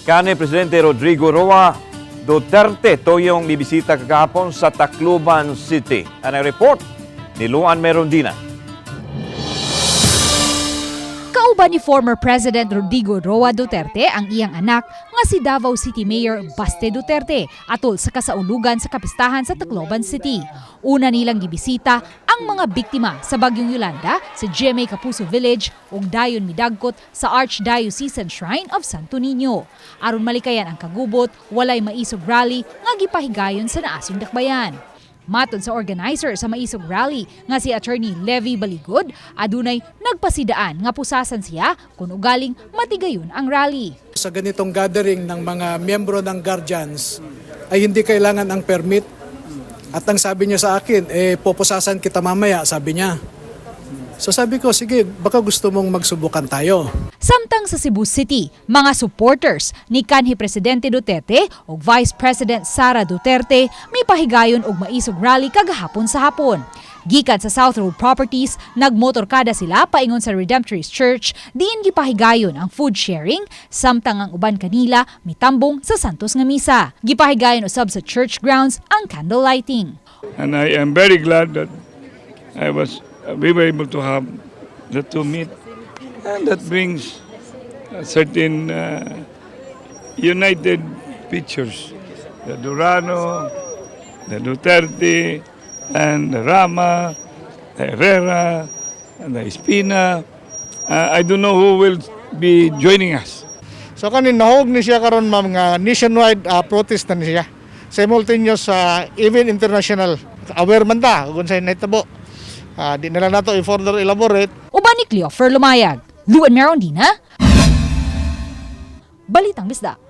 Kani Presidente Rodrigo Roa Duterte toyong Mibisita kagahapon sa Tacloban City. Ang report ni Luan Merondina. Kauban ni former President Rodrigo Roa Duterte ang iyang anak nga si Davao City Mayor Baste Duterte atol sa kasaulugan sa Kapistahan sa Tacloban City. Una nilang gibisita ang mga biktima sa Bagyong Yolanda sa GMA Kapuso Village ug dayon midagkot sa Archdiocesan Shrine of Santo Niño. Aron malikayan ang kagubot, walay Maisug rally nga gipahigayon sa naasing dakbayan. Matod sa organizer sa Maisug Rally nga si Attorney Levi Baligod, adunay nagpasidaan nga pusasan siya kung ugaling matigayon ang rally. Sa ganitong gathering ng mga miyembro ng guardians ay hindi kailangan ang permit. At ang sabi niya sa akin, pupusasan kita mamaya, sabi niya. So sabi ko, sige, baka gusto mong magsubukan tayo. Samtang sa Cebu City, mga supporters ni kanhi Presidente Duterte o Vice President Sara Duterte may pahigayon og maisog rally kagahapon sa hapon. Gikan sa South Road Properties, nagmotorkada sila paingon sa Redemptorist Church, diin gipahigayon ang food sharing, samtang ang uban kanila mitambong sa Santos nga misa. Gipahigayon usab sa church grounds ang candle lighting. And I am very glad that we were able to have the two meet, and that brings a certain united pictures. The Durano, the Duterte, and the Rama, the Herrera, and the Espina. I don't know who will be joining us. So kanin nahog ni siya karon ma'am nga nationwide protest na niya. Simultaneous even international aware man ta kung sa nahitabo. Di na lang nato i-further elaborate. Uban ni Cleofer Lumayag, Luan Merondina, Balitang Bisdak.